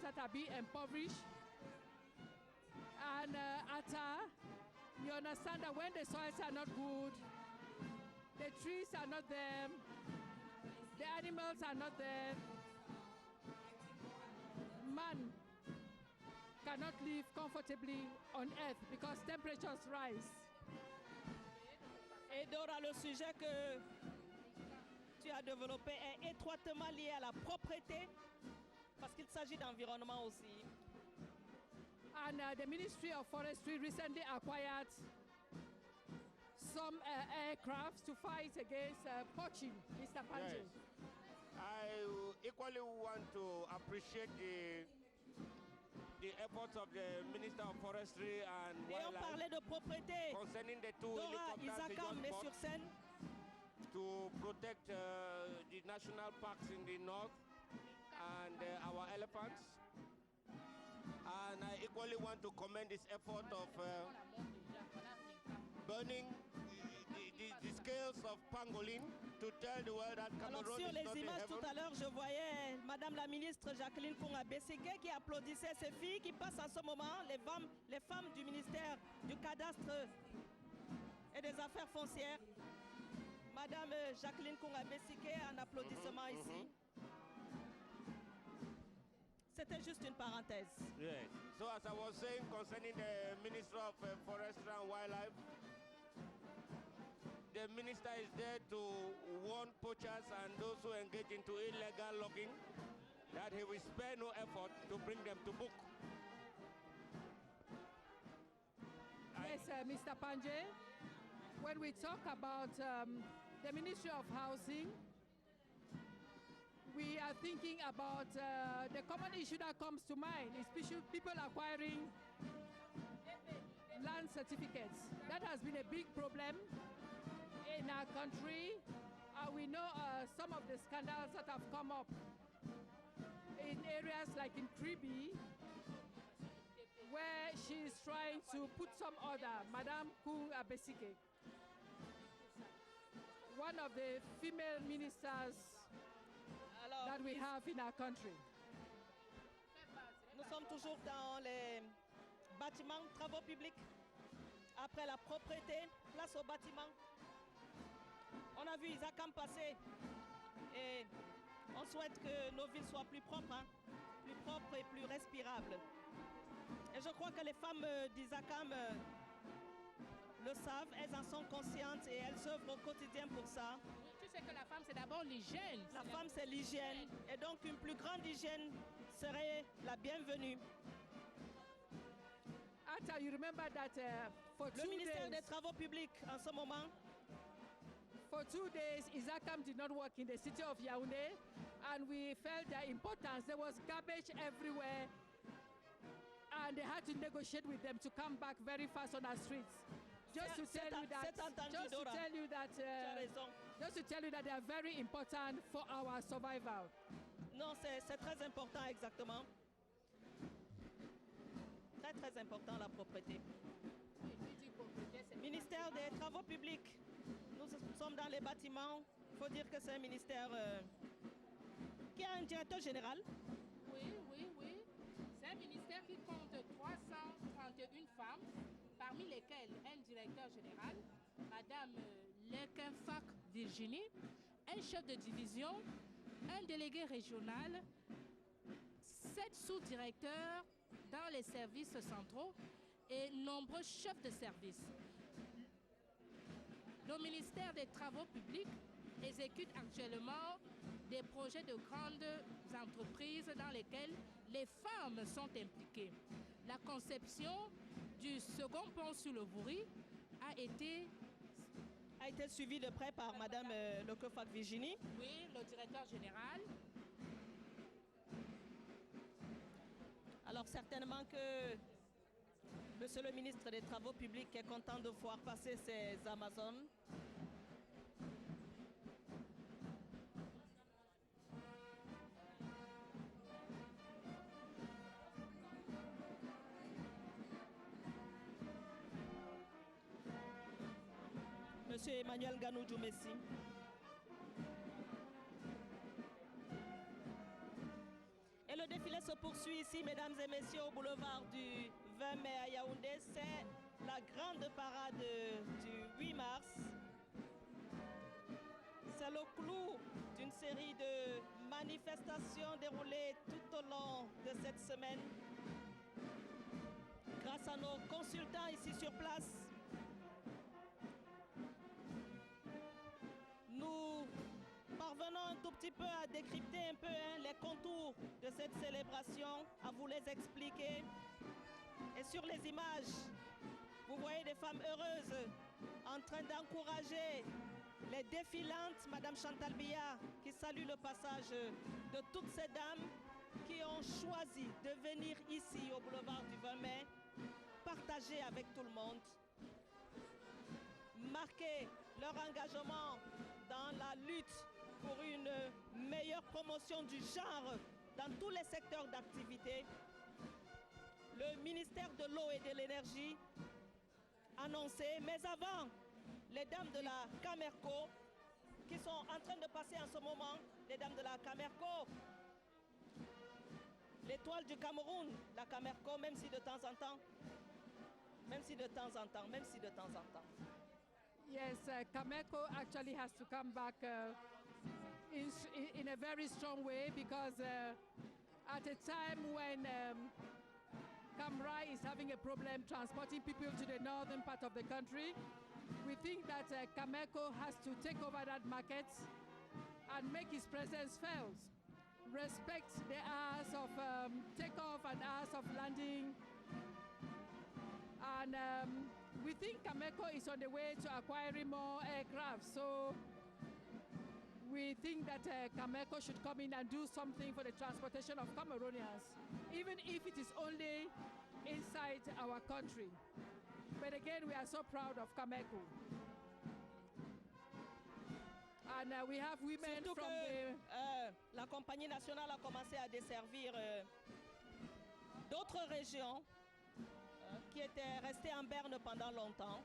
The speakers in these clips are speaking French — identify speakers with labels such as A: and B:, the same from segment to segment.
A: that are being impoverished. And Atta, you understand that when the soils are not good, the trees are not there, the animals are not there, man cannot live comfortably on earth because temperatures rise.
B: Et Dora, le sujet que tu as développé est étroitement lié à la propreté parce qu'il s'agit d'environnement aussi.
A: And the Ministry of Forestry recently acquired some aircrafts to fight against poaching, Mr. Panjay.
C: Yes. I equally want to appreciate the efforts of the Minister of Forestry and
B: Et on parlait de propreté.
C: concerning the two
B: Dora,
C: helicopters
B: Isaka,
C: they
B: met
C: just
B: sur
C: bought
B: scène.
C: to protect the national parks in the north and our elephants. And I equally want to commend this effort of burning the scales of pangolin to tell the world that
B: Alors
C: Cameroon
B: sur
C: is
B: les
C: not a
B: images tout à
C: heaven.
B: l'heure, je voyais Madame la ministre Jacqueline Kounga Bességué qui applaudissait ses filles qui passent en ce moment, les femmes du ministère du cadastre et des affaires foncières. Madame Jacqueline Kounga Bességué, un applaudissement ici. C'était juste une parenthèse.
C: Yes. So as I was saying concerning the Minister of Forestry and Wildlife, the minister is there to warn poachers and those who engage into illegal logging that he will spare no effort to bring them to book.
A: Yes, Mr. Panjay, when we talk about the Ministry of Housing, we are thinking about the common issue that comes to mind, especially people acquiring land certificates. That has been a big problem in our country. We know some of the scandals that have come up in areas like in Kribi, where she is trying to put some order, Madame Kounga Bességué, one of the female ministers
B: Alors,
A: that we have in our country.
B: nous sommes toujours dans les bâtiments, travaux publics. Après la propreté, place aux bâtiments. On a vu Isakam passer et on souhaite que nos villes soient plus propres, plus propres et plus respirables. Et je crois que les femmes d'Isakam le savent, elles en sont conscientes et elles œuvrent au quotidien pour ça.
D: Tu sais que la femme, c'est d'abord l'hygiène.
B: La femme, c'est l'hygiène. Et donc, une plus grande hygiène serait la bienvenue.
A: Atta, you remember that for
B: Le
A: 2
B: ministère des
A: days,
B: Travaux publics, en ce moment,
A: for 2 days, Isakam did not work in the city of Yaoundé, and we felt the importance. There was garbage everywhere, and they had to negotiate with them to come back very fast on our streets. Just to tell you that, just to tell you that,
B: tu as raison.
A: just to tell you that they are very important for our survival.
B: Non, c'est très important, exactement. Très, très important, la propreté. Ministère des Travaux publics. Nous sommes dans les bâtiments. Il faut dire que c'est un ministère qui a un directeur général.
D: Oui, oui, oui. C'est un ministère qui compte 331 femmes, parmi lesquelles un directeur général, Madame Lekenfak Virginie, un chef de division, un délégué régional, 7 sous-directeurs dans les services centraux et nombreux chefs de service. Le ministère des Travaux publics exécute actuellement des projets de grandes entreprises dans lesquelles les femmes sont impliquées. La conception du second pont sur le Bouri a été
B: suivie de près par Madame Lekenfak Virginie.
D: Oui, le directeur général.
B: Alors certainement que Monsieur le ministre des Travaux publics est content de voir passer ces Amazones. Monsieur Emmanuel Ganoudou Messi. Et le défilé se poursuit ici, mesdames et messieurs, au boulevard du 20 mai à Yaoundé. C'est la grande parade du 8 mars. C'est le clou d'une série de manifestations déroulées tout au long de cette semaine. Grâce à nos consultants ici sur place, nous parvenons un tout petit peu à décrypter un peu les contours de cette célébration, à vous les expliquer. Et sur les images, vous voyez des femmes heureuses en train d'encourager les défilantes, Madame Chantal Biya, qui salue le passage de toutes ces dames qui ont choisi de venir ici au boulevard du 20 mai, partager avec tout le monde, marquer leur engagement dans la lutte pour une meilleure promotion du genre dans tous les secteurs d'activité. Le ministère de l'eau et de l'énergie annoncé, mais avant, les dames de la Camerco qui sont en train de passer en ce moment, les dames de la Camerco, l'étoile du Cameroun, la Camerco, même si de temps en temps,
A: Yes, Cameco actually has to come back in a very strong way because at a time when Camra is having a problem transporting people to the northern part of the country, we think that Cameco has to take over that market and make his presence felt. Respect the hours of takeoff and hours of landing. And we think Cameco is on the way to acquiring more aircraft. So we think that Cameco should come in and do something for the transportation of Cameroonians, even if it is only inside our country. But again, we are so proud of Cameco. And we have women
B: Surtout
A: from
B: que la compagnie nationale a commencé à desservir d'autres régions qui étaient restées en berne pendant longtemps.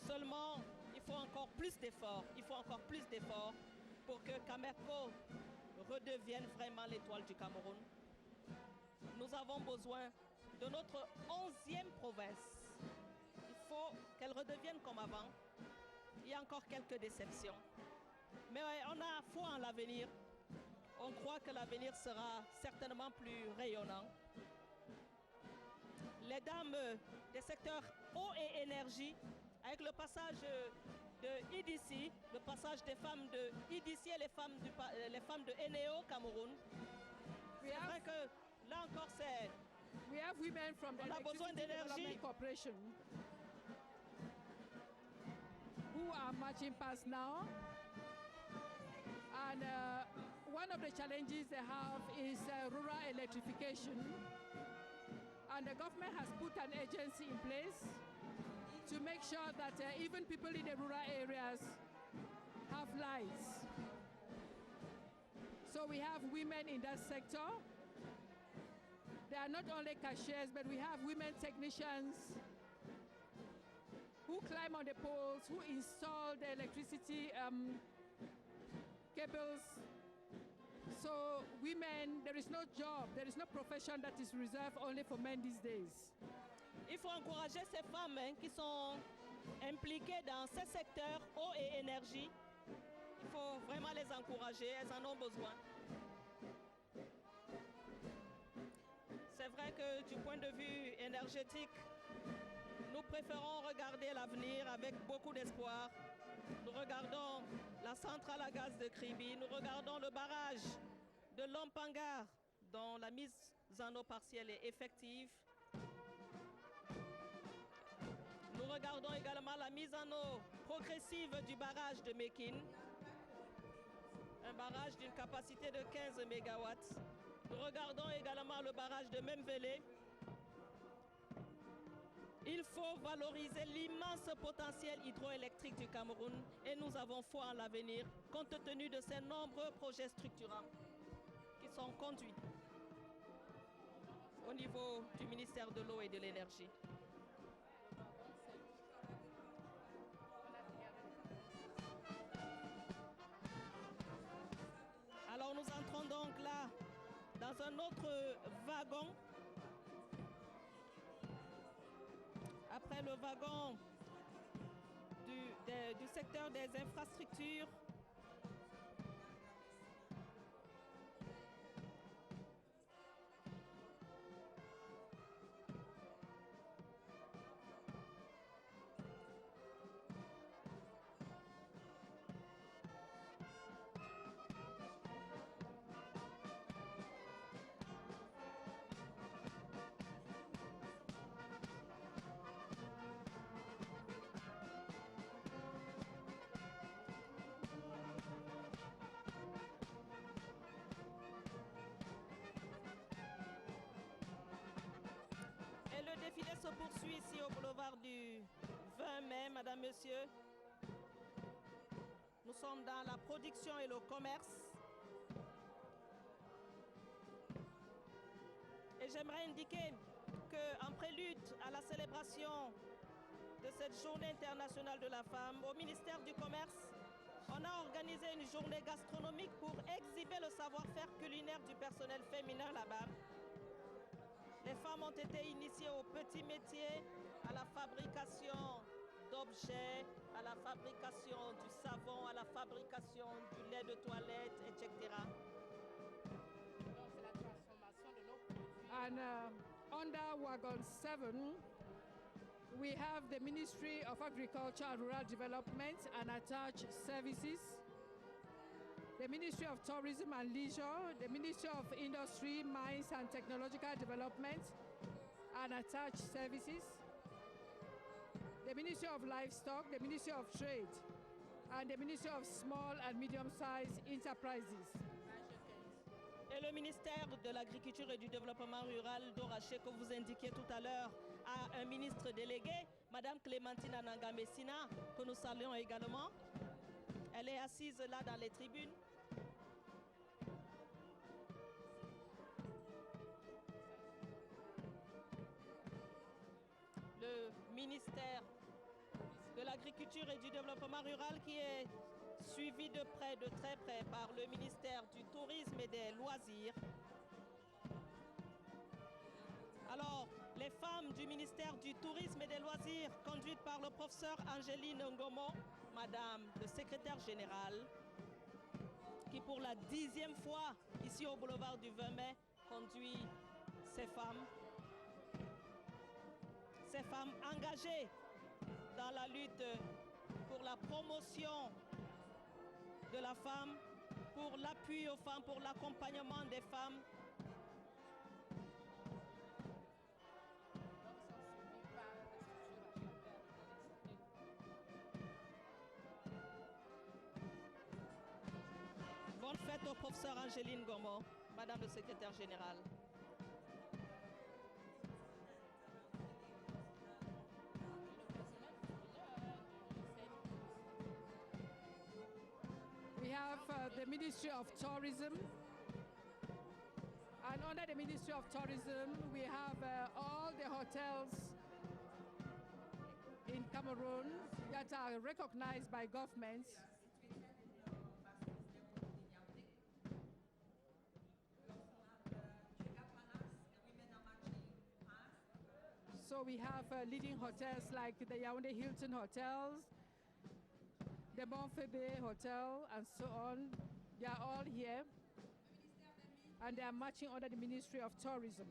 B: Seulement, il faut encore plus d'efforts. Il faut encore plus d'efforts pour que Camerco redevienne vraiment l'étoile du Cameroun. Nous avons besoin de notre 11e province. Il faut qu'elle redevienne comme avant. Il y a encore quelques déceptions. Mais ouais, on a foi en l'avenir. On croit que l'avenir sera certainement plus rayonnant. Les dames des secteurs eau et énergie, avec le passage de IDC, le passage des femmes de IDC et les femmes de Eneo Cameroun. C'est vrai que là encore c'est...
A: We have women from the
B: On a besoin
A: Electricity
B: d'énergie.
A: Development Corporation who are marching past now. And one of the challenges they have is rural electrification. And the government has put an agency in place to make sure that even people in the rural areas have lights. So we have women in that sector. They are not only cashiers, but we have women technicians who climb on the poles, who install the electricity cables. So women, there is no job, there is no profession that is reserved only for men these days.
B: Il faut encourager ces femmes qui sont impliquées dans ces secteurs eau et énergie. Il faut vraiment les encourager, elles en ont besoin. C'est vrai que du point de vue énergétique, nous préférons regarder l'avenir avec beaucoup d'espoir. Nous regardons la centrale à gaz de Kribi, nous regardons le barrage de Lompangar, dont la mise en eau partielle est effective. Nous regardons également la mise en eau progressive du barrage de Mekin, un barrage d'une capacité de 15 MW. Nous regardons également le barrage de Memvele. Il faut valoriser l'immense potentiel hydroélectrique du Cameroun et nous avons foi en l'avenir compte tenu de ces nombreux projets structurants qui sont conduits au niveau du ministère de l'eau et de l'énergie. Alors nous entrons donc là dans un autre wagon. Après le wagon du secteur des infrastructures, le défilé se poursuit ici au boulevard du 20 mai, Madame, Monsieur. Nous sommes dans la production et le commerce. Et j'aimerais indiquer qu'en prélude à la célébration de cette journée internationale de la femme, au ministère du Commerce, on a organisé une journée gastronomique pour exhiber le savoir-faire culinaire du personnel féminin là-bas. Les femmes ont été initiées aux petits métiers, à la fabrication d'objets, à la fabrication du savon, à la fabrication du lait de toilette, etc.
D: Donc c'est la transformation de nos produits.
A: And under Wagon 7, we have the Ministry of Agriculture and Rural Development and attached services, the Ministry of Tourism and Leisure, the Ministry of Industry, Mines and Technological Development and attached services, the Ministry of Livestock, the Ministry of Trade, and the Ministry of Small and Medium-Sized Enterprises.
B: Et le ministère de l'Agriculture et du Développement rural d'Oraché, que vous indiquiez tout à l'heure, a un ministre délégué, Madame Clémentine Ananga Messina, que nous saluons également. Elle est assise là dans les tribunes. Le ministère de l'Agriculture et du Développement rural qui est suivi de près, de très près par le ministère du Tourisme et des Loisirs. Alors, les femmes du ministère du Tourisme et des Loisirs, conduites par le professeur Angéline Ngomo, Madame le secrétaire général, qui pour la 10e fois, ici au boulevard du 20 mai, conduit ces femmes engagées dans la lutte pour la promotion de la femme, pour l'appui aux femmes, pour l'accompagnement des femmes. Bonne fête au professeur Angéline Ngomo, Madame le secrétaire général.
A: We have the Ministry of Tourism, and under the Ministry of Tourism, we have all the hotels in Cameroon that are recognized by governments. So we have leading hotels like the Yaoundé Hilton Hotels, the Bonfebe Hotel, and so on. They are all here, and they are marching under the Ministry of Tourism.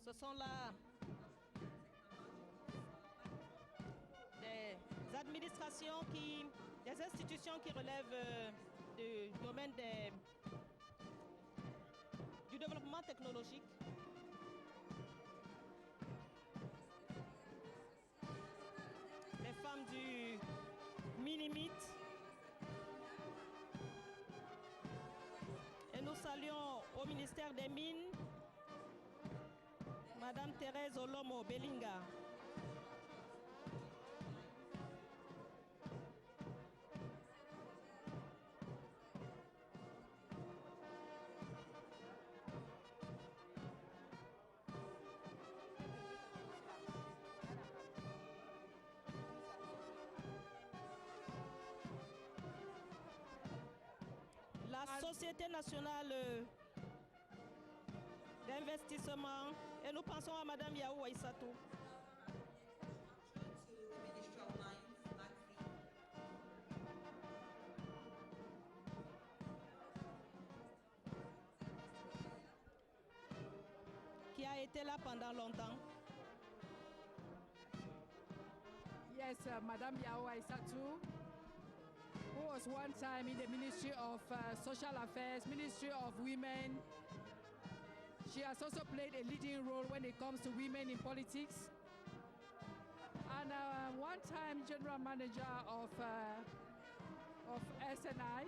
B: Ce sont là des administrations des institutions qui relèvent du domaine du développement technologique. Les femmes du Minimit. Et nous saluons au ministère des Mines Madame Thérèse Olomo Belinga. La Société nationale d'investissement. Et nous pensons à Madame Yahou Aïssatou. Qui a été là pendant longtemps.
A: Yes, Madame Yao Aïssatou, who was one time in the Ministry of Social Affairs, Ministry of Women. She has also played a leading role when it comes to women in politics. And one time General Manager of SNI.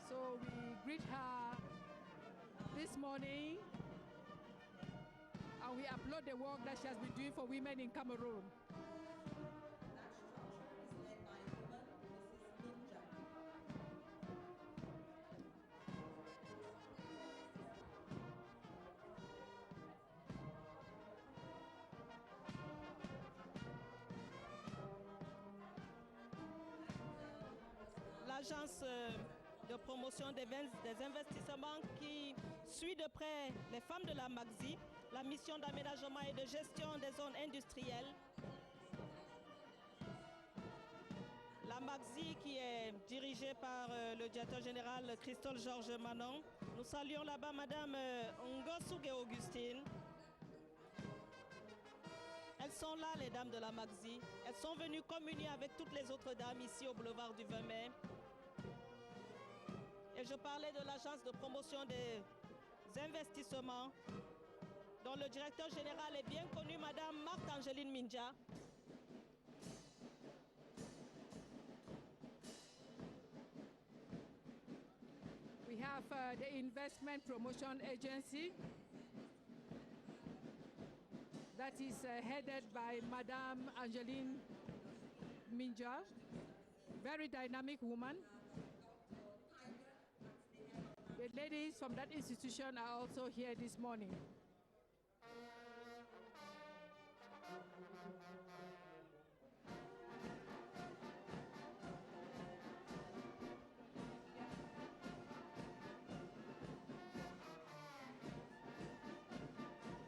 A: So we greet her this morning. And we applaud the work that she has been doing for women in Cameroon.
B: L'agence de promotion des investissements qui suit de près les femmes de la MAGSI, la mission d'aménagement et de gestion des zones industrielles. La MAGSI qui est dirigée par le directeur général Christophe Georges Manon. Nous saluons là-bas Madame Ngosouge Augustine. Elles sont là, les dames de la MAGSI. Elles sont venues communier avec toutes les autres dames ici au boulevard du 20 mai. Et je parlais de l'agence de promotion des investissements, dont le directeur général est bien connu, Madame Marthe-Angeline Minja.
A: We have the Investment Promotion Agency that is headed by Madame Angeline Minja, very dynamic woman. The ladies from that institution are also here this morning.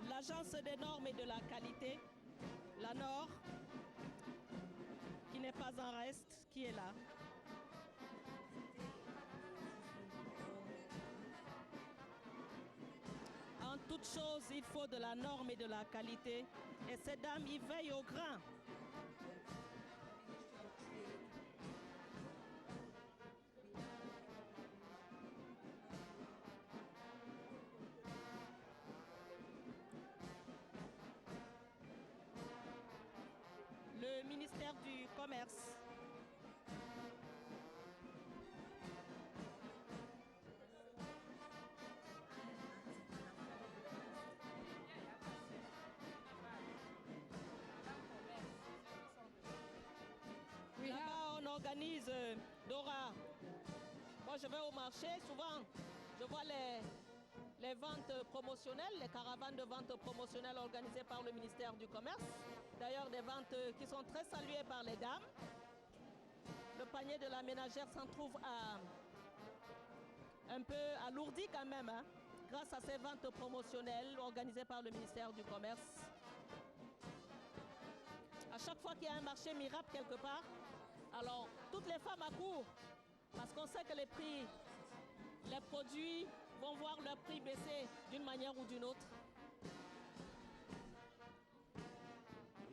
B: L'Agence des normes et de la qualité, la NOR, qui n'est pas en reste, qui est là. En toute chose, il faut de la norme et de la qualité. Et ces dames y veillent au grain. Le ministère du Commerce. Là-bas, on organise, Dora. Moi, je vais au marché, souvent, je vois les ventes promotionnelles, les caravanes de ventes promotionnelles organisées par le ministère du Commerce. D'ailleurs, des ventes qui sont très saluées par les dames. Le panier de la ménagère s'en trouve un peu alourdi quand même, hein, grâce à ces ventes promotionnelles organisées par le ministère du Commerce. À chaque fois qu'il y a un marché miracle quelque part, alors toutes les femmes accourent parce qu'on sait que les prix, les produits vont voir leur prix baisser d'une manière ou d'une autre.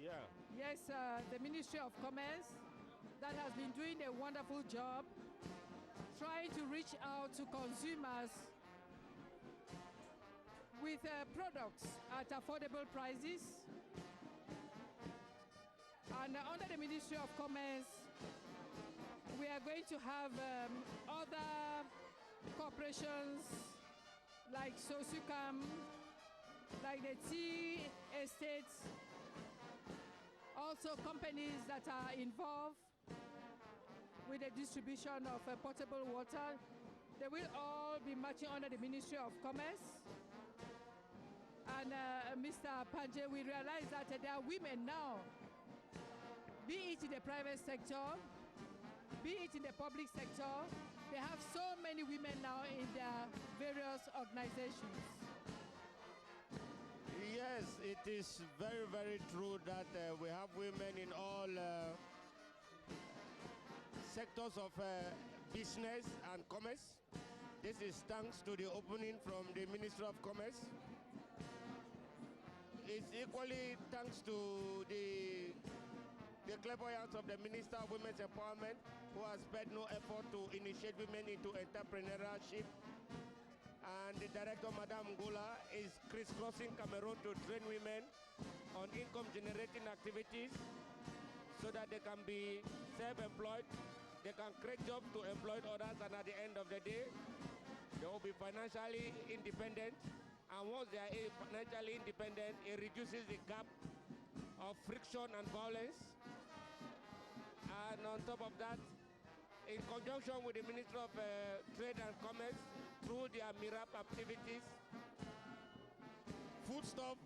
C: Yeah.
A: Yes, the Ministry of Commerce that has been doing a wonderful job trying to reach out to consumers with products at affordable prices. And under the Ministry of Commerce, we are going to have other corporations like Sosucam, like the tea estates, also companies that are involved with the distribution of potable water. They will all be marching under the Ministry of Commerce. And Mr. Panje, we realize that there are women now, be it in the private sector, be be it in the public sector, they have so many women now in their various organizations.
C: Yes, it is very, very true that we have women in all sectors of business and commerce. This is thanks to the opening from the Ministry of Commerce. It's equally thanks to the clairvoyance of the Minister of Women's Empowerment, who has spared no effort to initiate women into entrepreneurship. And the director, Madame Ngola, is crisscrossing Cameroon to train women on income-generating activities so that they can be self-employed, they can create jobs to employ others, and at the end of the day, they will be financially independent. And once they are financially independent, it reduces the gap of friction and violence. And on top of that, in conjunction with the Ministry of Trade and Commerce, through their MIRAP activities, foodstuff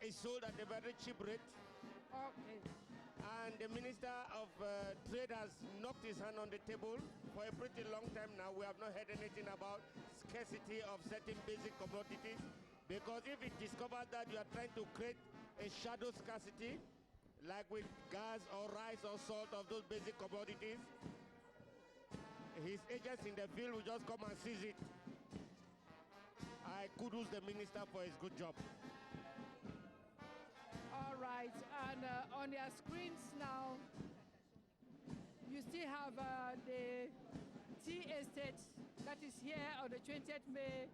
C: is sold at a very cheap rate.
A: Okay.
C: And the Minister of Trade has knocked his hand on the table. For a pretty long time now, we have not heard anything about scarcity of certain basic commodities. Because if it discovers that you are trying to create a shadow scarcity, like with gas or rice or salt of those basic commodities, his agents in the field will just come and seize it. I kudos the minister for his good job.
A: All right, and on their screens now, you still have the tea estate that is here on the 20th May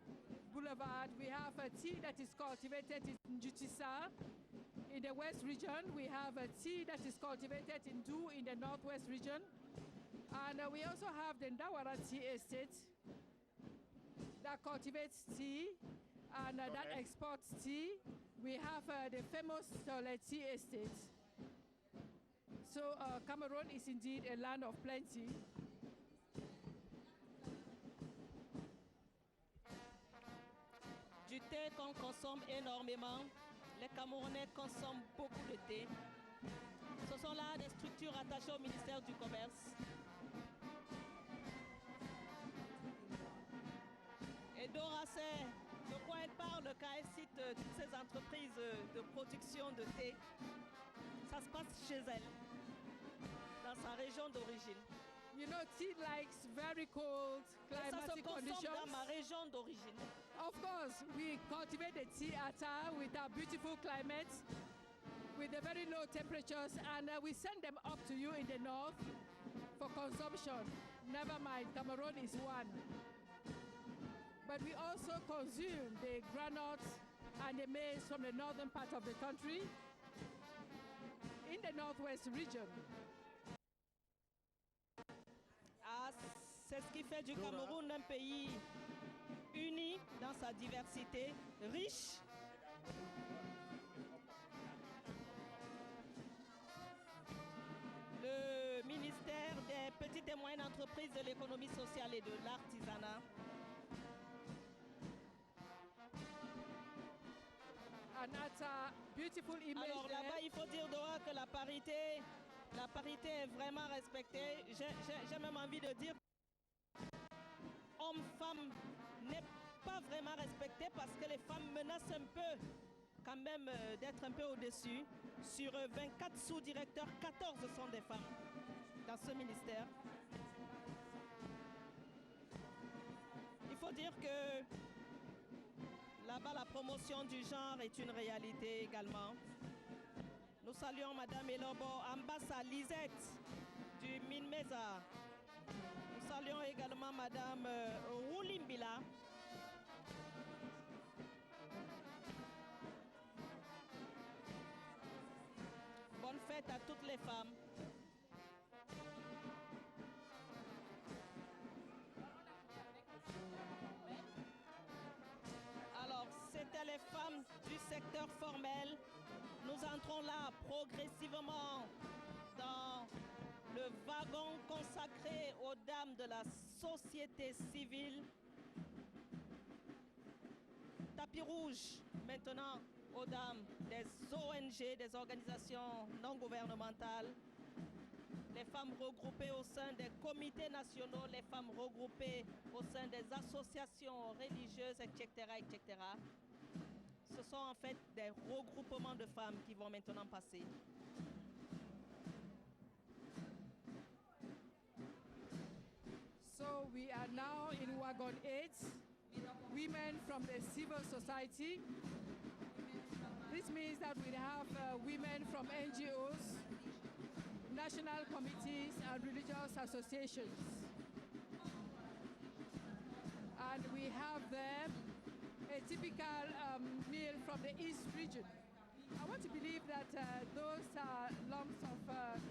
A: Boulevard. We have a tea that is cultivated in Jutisa in the West region. We have a tea that is cultivated in Du in the Northwest region. And we also have the Ndawara Tea Estate that cultivates tea and that exports tea. We have the famous Tole Tea Estate. So Cameroon is indeed a land of plenty.
B: Du thé qu'on consomme énormément. Les Camerounais consomment beaucoup de thé. Ce sont là des structures attachées au ministère du Commerce. Et Doracé, de quoi elle parle quand elle cite toutes ces entreprises de production de thé? Ça se passe chez elle, dans sa région d'origine.
A: You know, tea likes very cold
B: Et ça se
A: climatic
B: consomme
A: conditions.
B: dans ma région d'origine.
A: Of course, we cultivate the tea atta with our beautiful climate, with the very low temperatures, and we send them up to you in the north for consumption. Never mind, Cameroon is one. But we also consume the granules and the maize from the northern part of the country in the northwest region.
B: Ah, c'est ce qui fait du Cameroun un pays uni dans sa diversité, riche. Le ministère des petites et moyennes entreprises, de l'économie sociale et de l'artisanat.
A: And that's a beautiful image
B: Alors
A: there.
B: là-bas, il faut dire Dora que la parité est vraiment respectée. J'ai même envie de dire homme-femme n'est pas vraiment respecté parce que les femmes menacent un peu quand même d'être un peu au-dessus. Sur 24 sous-directeurs, 14 sont des femmes dans ce ministère. Il faut dire que là-bas, la promotion du genre est une réalité également. Nous saluons Madame Elobo Ambassa Lisette du Minmeza. Nous saluons également Madame Roulimbila. Bonne fête à toutes les femmes. Alors, c'était les femmes du secteur formel. Nous entrons là progressivement dans le wagon consacré aux dames de la société civile. Tapis rouge maintenant aux dames des ONG, des organisations non gouvernementales. les femmes regroupées au sein des comités nationaux, les femmes regroupées au sein des associations religieuses, etc., etc. Ce sont en fait des regroupements de femmes qui vont maintenant passer.
A: So we are now in Wagon 8, women from the civil society. This means that we have women from NGOs, national committees, and religious associations. And we have there a typical meal from the East region. I want to believe that those are lumps of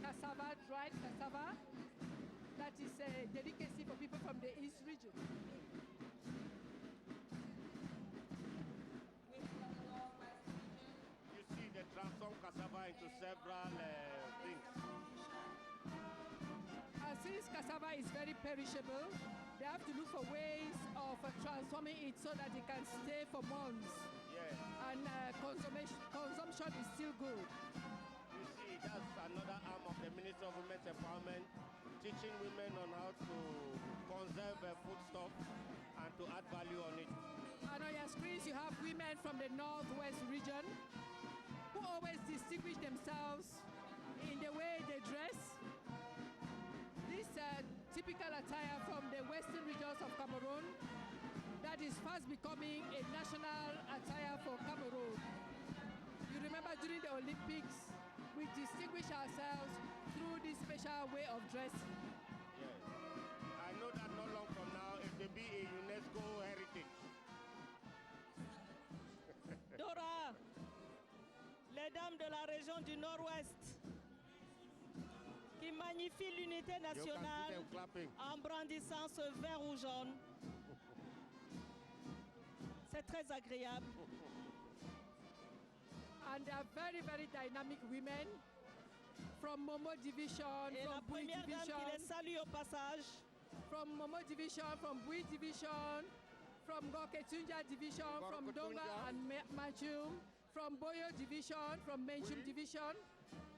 A: cassava, dried cassava. That is a delicacy for people from the East region.
C: You see, they transform cassava into several things.
A: Since cassava is very perishable, they have to look for ways of transforming it so that it can stay for months.
C: Yeah.
A: And consumption is still good.
C: You see, that's another arm of the Minister of Women's Empowerment, teaching women on how to conserve foodstuff and to add value on it.
A: And on your screens, you have women from the Northwest region who always distinguish themselves in the way they dress. This typical attire from the western regions of Cameroon that is fast becoming a national attire for Cameroon. You remember during the Olympics, we distinguish ourselves through this special way of dressing.
C: Yes. I know that not long from now it will be a UNESCO heritage.
B: Dora, les dames de la région du Nord-Ouest qui magnifient l'unité
C: You can see
B: nationale
C: them clapping.
B: en brandissant ce vert ou jaune. C'est très agréable.
A: And they are very, very dynamic women from Momo Division,
B: Et la
A: from Bui
B: première dame qui les
A: Division,
B: salue au passage,
A: from Momo Division, from Bui Division, from Goketunja Division, from Donga
C: Goketunja.
A: and Machum, from Boyo Division, from Menchum
C: Oui.
A: Division.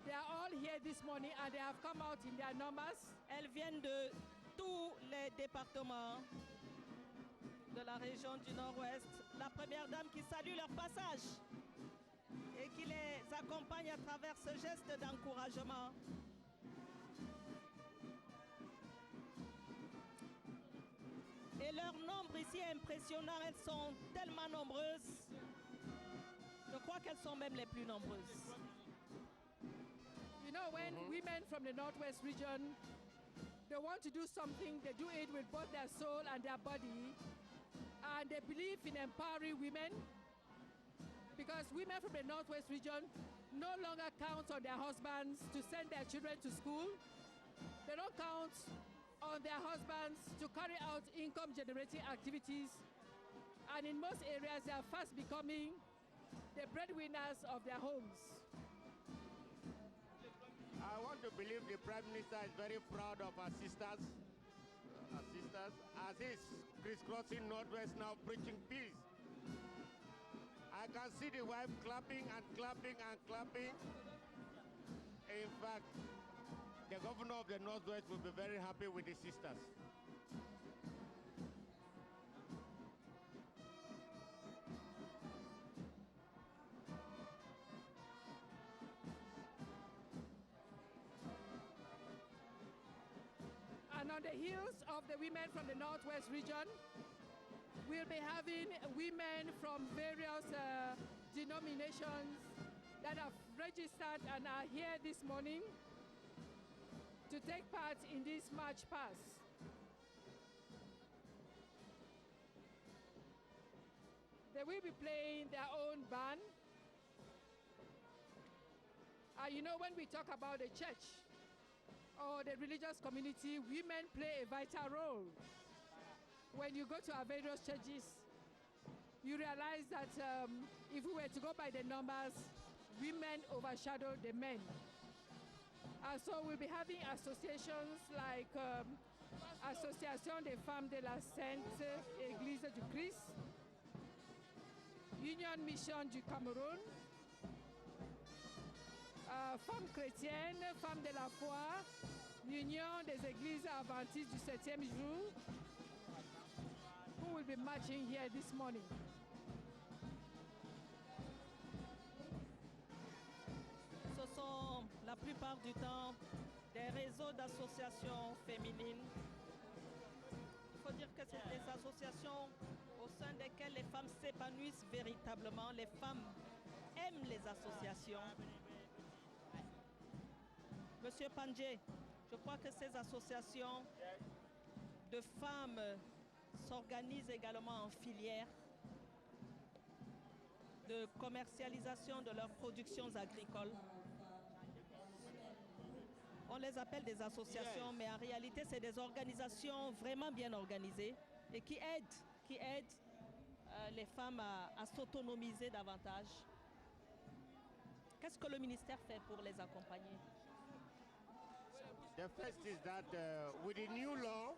A: They are all here this morning and they have come out in their numbers.
B: elles viennent de tous les départements de la région du Nord-Ouest. La première dame qui salue leur passage et qui les accompagne à travers ce geste d'encouragement. Et leur nombre ici est impressionnant, elles sont tellement nombreuses. Je crois qu'elles sont même les plus nombreuses.
A: You know, when women from the Northwest region, they want to do something, they do it with both their soul and their body. And they believe in empowering women because women from the Northwest region no longer count on their husbands to send their children to school. They don't count on their husbands to carry out income generating activities. And in most areas, they are fast becoming the breadwinners of their homes.
C: I want to believe the Prime Minister is very proud of our sisters, as he's crisscrossing Northwest now preaching peace. I can see the wife clapping and clapping and clapping. In fact, the governor of the Northwest will be very happy with the sisters.
A: And on the heels of the women from the Northwest region, we'll be having women from various denominations that have registered and are here this morning to take part in this march past. They will be playing their own band. You know, when we talk about the church or the religious community, women play a vital role. When you go to our various churches, you realize that if we were to go by the numbers, women overshadow the men. So we'll be having associations like Association des Femmes de la Sainte Église du Christ, Union Mission du Cameroun, Femmes chrétiennes, Femmes de la foi, Union des Églises Adventistes du 7e jour, who will be marching here this morning.
B: Ce sont la plupart du temps des réseaux d'associations féminines. Il faut dire que c'est des associations au sein desquelles les femmes s'épanouissent véritablement. Les femmes aiment les associations. Monsieur Pandje, je crois que ces associations de femmes s'organisent également en filière de commercialisation de leurs productions agricoles. On les appelle des associations, mais en réalité, c'est des organisations vraiment bien organisées et qui aident les femmes à s'autonomiser davantage. Qu'est-ce que le ministère fait pour les accompagner?
C: The first is that with the new law,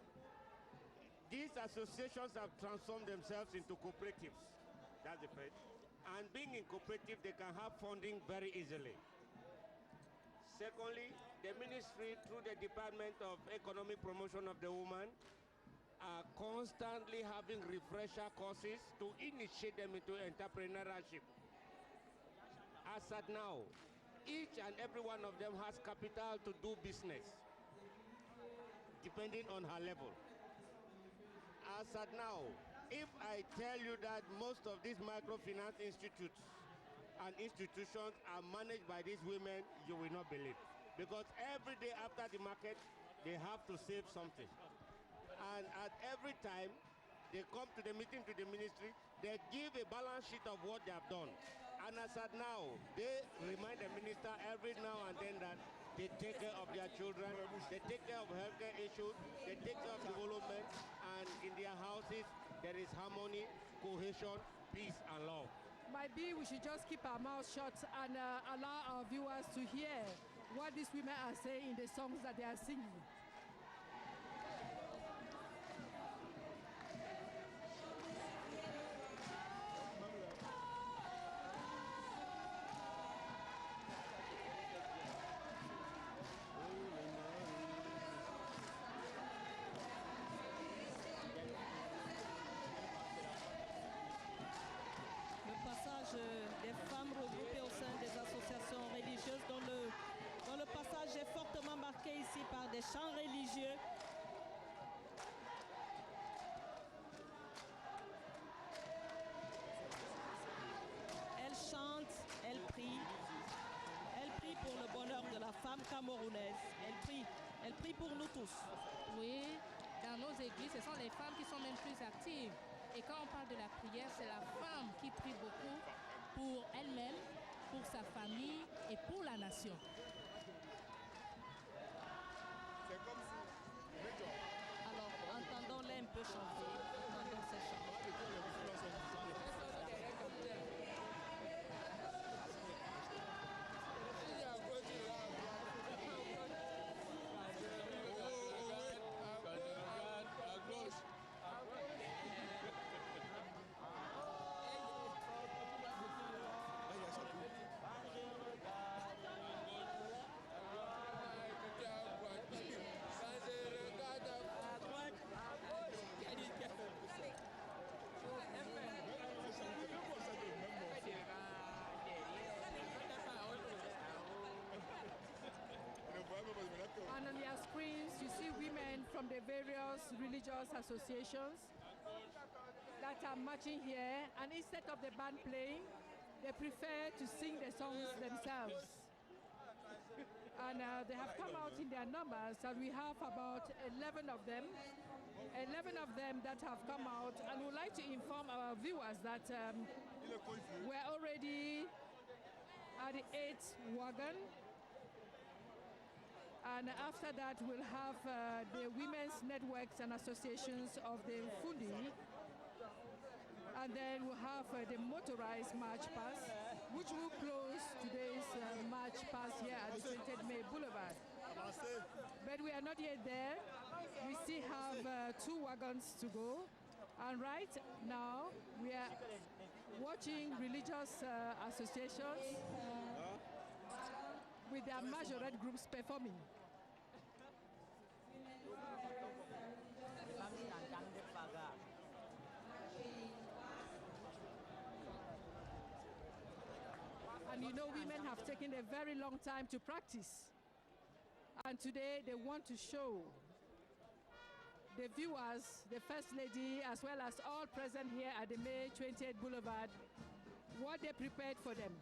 C: these associations have transformed themselves into cooperatives. That's the first. And being in cooperative, they can have funding very easily. Secondly, the ministry, through the Department of Economic Promotion of the Woman, are constantly having refresher courses to initiate them into entrepreneurship. As at now, each and every one of them has capital to do business, depending on her level. As at now, if I tell you that most of these microfinance institutes and institutions are managed by these women, you will not believe. Because every day after the market, they have to save something. And at every time, they come to the meeting to the ministry, they give a balance sheet of what they have done. And as at now, they remind the minister every now and then that they take care of their children, they take care of healthcare issues, they take care of development, and in their houses, there is harmony, cohesion, peace, and love.
A: Might be we should just keep our mouths shut and allow our viewers to hear what these women are saying in the songs that they are singing.
B: Des femmes regroupées au sein des associations religieuses dont le passage est fortement marqué ici par des chants religieux. Elles chantent, elles prient pour le bonheur de la femme camerounaise. Elles prient pour nous tous.
D: Oui, dans nos églises, ce sont les femmes qui sont même plus actives. Et quand on parle de la prière, c'est la femme qui prie beaucoup pour elle-même, pour sa famille et pour la nation.
B: Alors, entendons-les un peu chanter. Entendons ces chants.
A: And on your screens, you see women from the various religious associations that are marching here. And instead of the band playing, they prefer to sing the songs themselves. And they have come out in their numbers, and we have about 11 of them. 11 of them that have come out, and we'd like to inform our viewers that we're already at the 8th wagon. And after that, we'll have the women's networks and associations of the Fundi. And then we'll have the motorized march pass, which will close today's march pass here at the St. May Boulevard. But we are not yet there. We still have 2 wagons to go. And right now, we are watching religious associations with their majorette groups performing. you know, women have taken a very long time to practice. And today they want to show the viewers, the First Lady, as well as all present here at the May 28th Boulevard, what they prepared for them.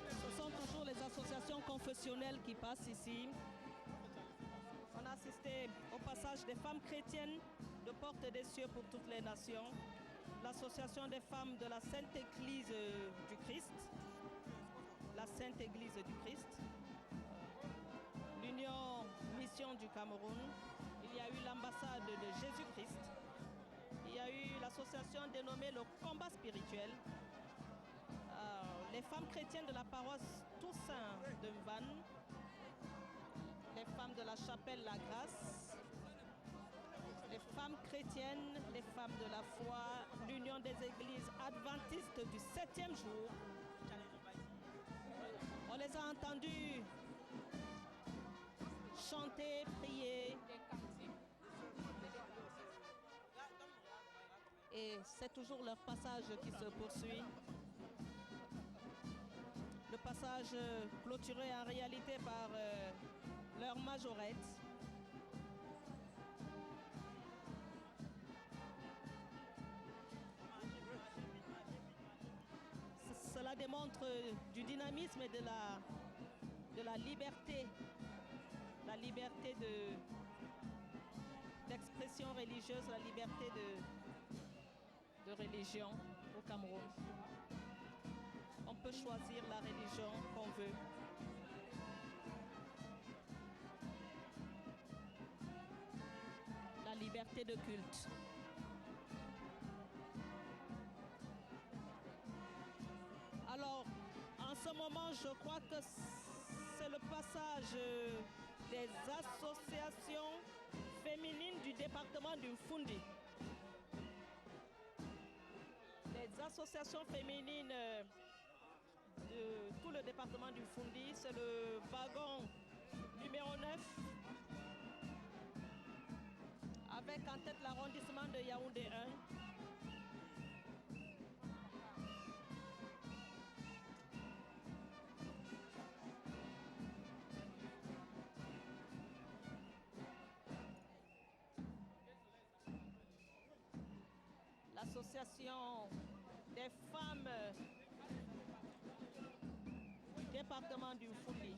B: Ce sont toujours les associations confessionnelles qui passent ici. On a assisté au passage des femmes chrétiennes de Porte des Cieux pour toutes les nations, l'association des femmes de la Sainte Église du Christ, la Sainte Église du Christ, l'Union Mission du Cameroun, il y a eu l'ambassade de Jésus-Christ, il y a eu l'association dénommée le Combat Spirituel, les femmes chrétiennes de la paroisse Toussaint de Mvanne, les femmes de la chapelle La Grâce, les femmes chrétiennes, les femmes de la foi, l'Union des églises adventistes du 7e jour. On les a entendus chanter, prier. Et c'est toujours leur passage qui se poursuit. Le passage clôturé en réalité par leur majorette. Cela démontre du dynamisme et de la liberté d'expression religieuse, la liberté de religion au Cameroun. On peut choisir la religion qu'on veut. La liberté de culte. Alors, en ce moment, je crois que c'est le passage des associations féminines du département du Mfundi. Les associations féminines de tout le département du Mfundi, c'est le wagon numéro 9, avec en tête l'arrondissement de Yaoundé 1. L'association des femmes du département du Mfundi.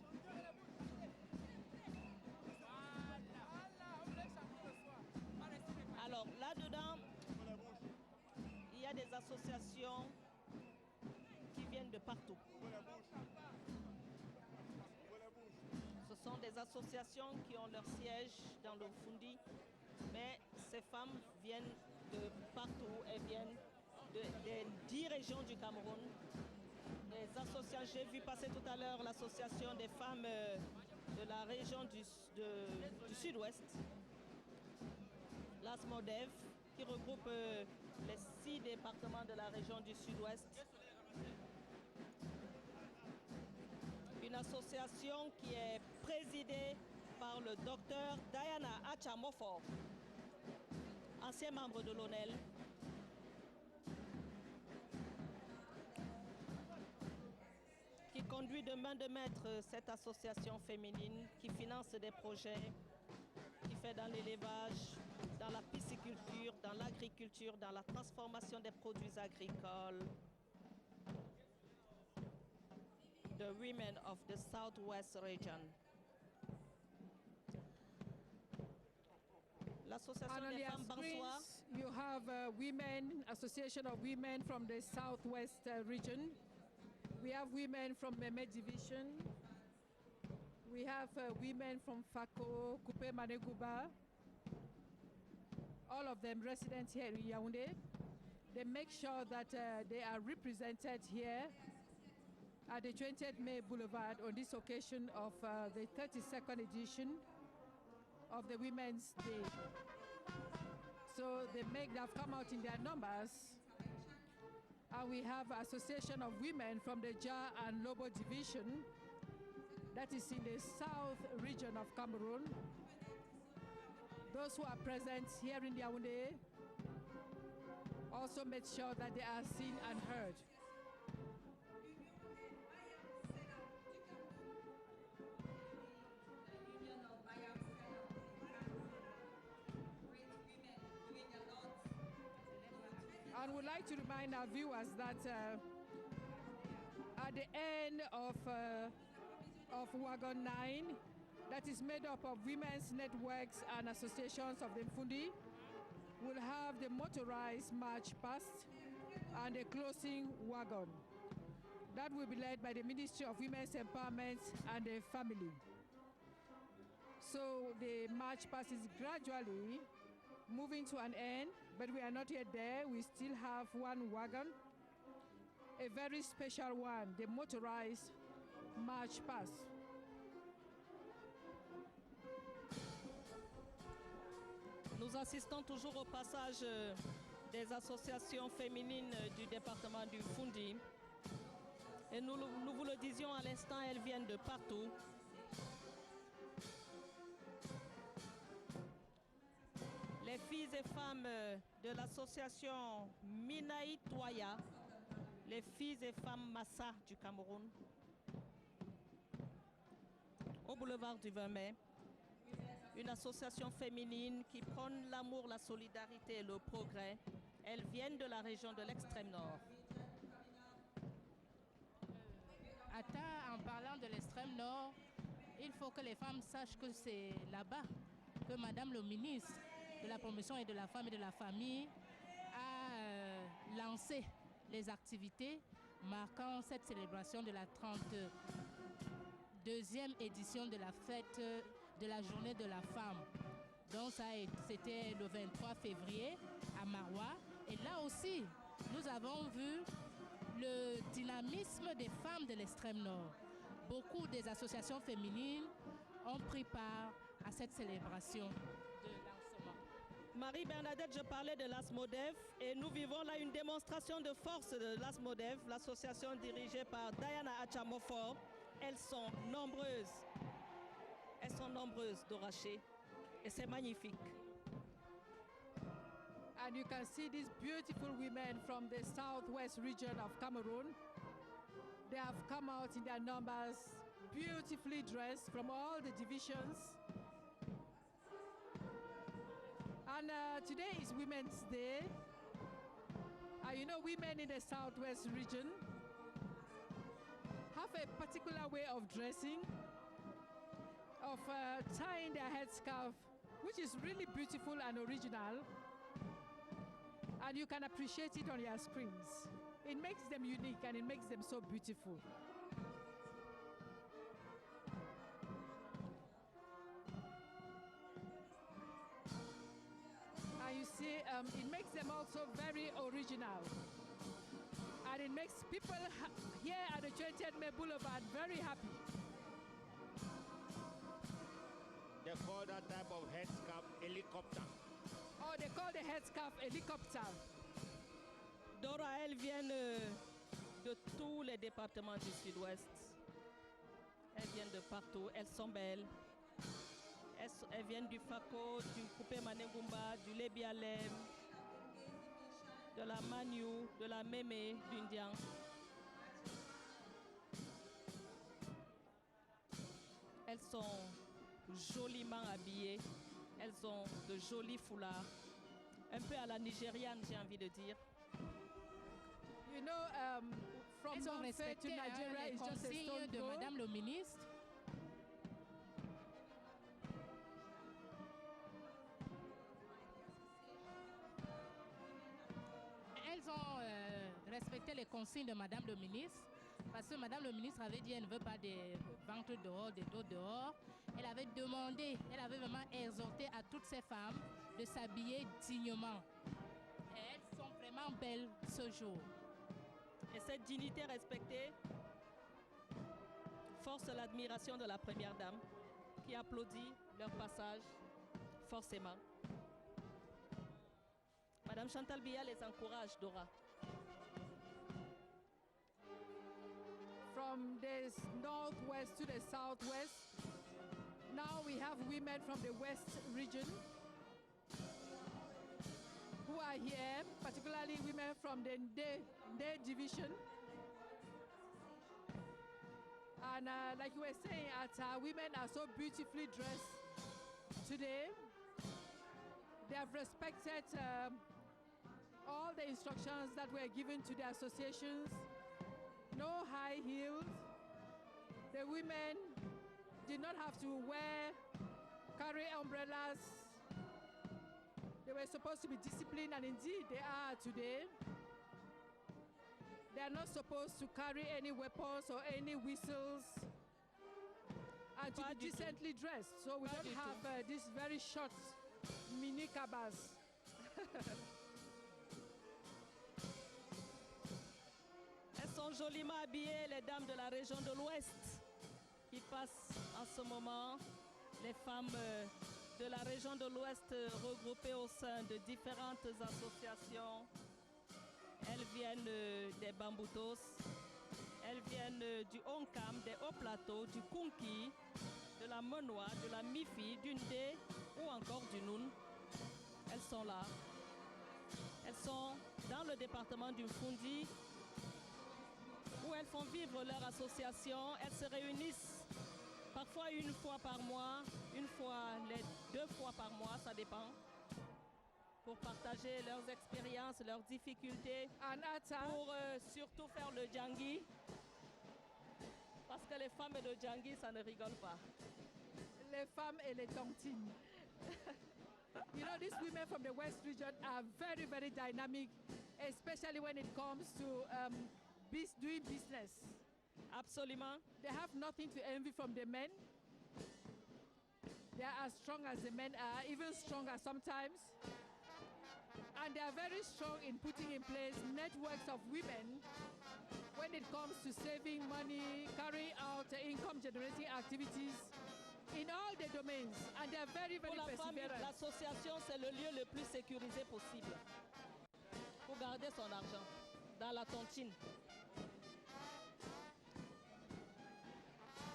B: Alors là-dedans, il y a des associations qui viennent de partout. Ce sont des associations qui ont leur siège dans le Mfundi, mais ces femmes viennent de partout, elles viennent des 10 régions du Cameroun. Les associations, j'ai vu passer tout à l'heure l'association des femmes de la région du sud-ouest, l'ASMODEV, qui regroupe les 6 départements de la région du sud-ouest. Une association qui est présidée par le docteur Diana Achamofo, ancien membre de l'ONEL. Qui conduit de main de maître cette association féminine qui finance des projets, qui fait dans l'élevage, dans la pisciculture, dans l'agriculture, dans la transformation des produits agricoles. The Women of the Southwest Region. L'association des femmes Bansoa.
A: You have women, Association of Women from the Southwest region. We have women from Meme Division. We have women from Fako, Coupe Maneguba. All of them residents here in Yaoundé. They make sure that they are represented here at the 20th May Boulevard on this occasion of the 32nd edition of the Women's Day. So they've come out in their numbers. And we have Association of Women from the Jah and Lobo Division, that is in the south region of Cameroon. Those who are present here in Yaoundé also made sure that they are seen and heard. And we'd like to remind our viewers that at the end of Wagon 9, that is made up of women's networks and associations of the Mfundi, we'll have the motorized march past and a closing wagon. That will be led by the Ministry of Women's Empowerment and the Family. So the march past is gradually moving to an end, but we are not yet there. We still have one wagon, a very special one, the motorized march past.
B: Nous assistons toujours au passage des associations féminines du département du Fundi. Et nous vous le disions à l'instant, elles viennent de partout. Les filles et femmes de l'association Minaï Toya, les filles et femmes Massa du Cameroun, au boulevard du 20 mai, une association féminine qui prône l'amour, la solidarité et le progrès. Elles viennent de la région de l'extrême nord.
D: En parlant de l'extrême nord, il faut que les femmes sachent que c'est là-bas que Madame le ministre de la promotion et de la femme et de la famille a lancé les activités marquant cette célébration de la 32e édition de la fête de la journée de la femme. Donc c'était le 23 février à Maroua. Et là aussi, nous avons vu le dynamisme des femmes de l'extrême nord. Beaucoup des associations féminines ont pris part à cette célébration de lancement.
B: Marie-Bernadette, je parlais de l'ASMODEF et nous vivons là une démonstration de force de l'ASMODEF, l'association dirigée par Diana Achamofor. Elles sont nombreuses. Elles sont nombreuses, Doraché, et c'est magnifique.
A: And you can see these beautiful women from the southwest region of Cameroon. They have come out in their numbers, beautifully dressed from all the divisions. And today is Women's Day. You know, women in the southwest region have a particular way of dressing, of tying their headscarf, which is really beautiful and original. And you can appreciate it on your screens. It makes them unique and it makes them so beautiful. And you see, it makes them also very original. And it makes people here at the 20th May Boulevard very happy.
C: They call that type of headscarf helicopter.
A: Oh, they call the headscarf helicopter.
B: Dora, elles viennent de tous les départements du sud-ouest. Elles viennent de partout. Elles sont belles. Elles viennent du Fako, du Coupé Manengumba, du Lébialem, de la Maniou, de la Mémé, du Ndian. Elles sont joliment habillées. Elles ont de jolis foulards. Un peu à la nigériane, j'ai envie de dire.
A: You know, from
D: Elles ont
A: North to
D: respecté
A: Nigeria
D: les
A: is just a
D: consignes
A: stone
D: de
A: throw.
D: Madame le ministre. Elles ont respecté les consignes de Madame le ministre parce que Madame le ministre avait dit qu'elle ne veut pas des ventres dehors, des dos dehors. Elle avait demandé, elle avait vraiment exhorté à toutes ces femmes de s'habiller dignement. Et elles sont vraiment belles ce jour.
B: Et cette dignité respectée force l'admiration de la première dame qui applaudit leur passage forcément. Madame Chantal Biya les encourage, Dora.
A: From the northwest to the southwest, now we have women from the west region who are here particularly women from the Nde division. And like you were saying, women are so beautifully dressed today. They have respected all the instructions that were given to the associations. No high heels. The women did not have to carry umbrellas. They were supposed to be disciplined, and indeed they are today. They are not supposed to carry any weapons or any whistles, and to be decently dressed. So we don't have these very short mini cabas.
B: Elles sont joliment habillées, les dames de la région de l'Ouest, qui passent en ce moment, les femmes de la région de l'Ouest regroupées au sein de différentes associations. Elles viennent des Bamboutos, elles viennent du Onkam, des Hauts-Plateaux, du Kunki, de la Menoa, de la Mifi, du Ndé ou encore du Noun. Elles sont là. Elles sont dans le département du Fundi, où elles font vivre leur association. Elles se réunissent parfois une fois par mois, une fois, les 2 fois par mois, ça dépend, pour partager leurs expériences, leurs difficultés, pour surtout faire le djangi, parce que les femmes et le djangi, ça ne rigole pas.
A: Les femmes et les tontines. You know, these women from the West region are very, very dynamic, especially when it comes to doing business.
B: Absolument.
A: They have nothing to envy from the men. They are as strong as the men are, even stronger sometimes. And they are very strong in putting in place networks of women when it comes to saving money, carrying out income-generating activities in all the domains. And they are very, very
B: perseverant. Pour la femme, l'association, c'est le lieu le plus sécurisé possible pour garder son argent dans la tontine.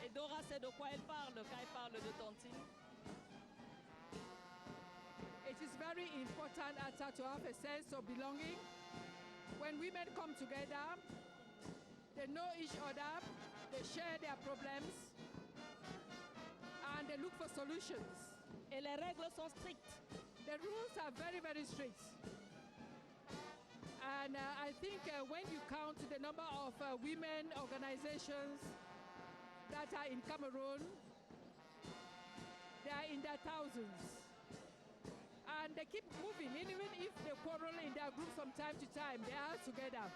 B: Et Dora sait de quoi elle parle quand elle parle de tontine.
A: It is very important to have a sense of belonging. When women come together, they know each other, they share their problems, and they look for solutions.
B: Et les règles sont strictes.
A: The rules are very, very strict. And I think when you count the number of women organizations that are in Cameroon, they are in their thousands. And they keep moving, even if they quarrel in their group from time to time, they are together.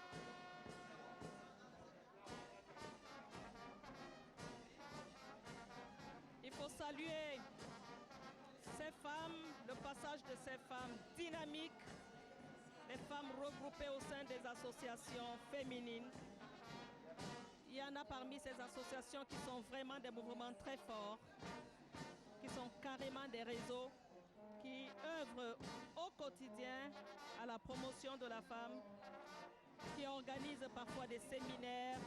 B: Il faut saluer ces femmes, le passage de ces femmes dynamiques, les femmes regroupées au sein des associations féminines. Il y en a parmi ces associations qui sont vraiment des mouvements très forts, qui sont carrément des réseaux, qui œuvrent au quotidien à la promotion de la femme, qui organisent parfois des séminaires,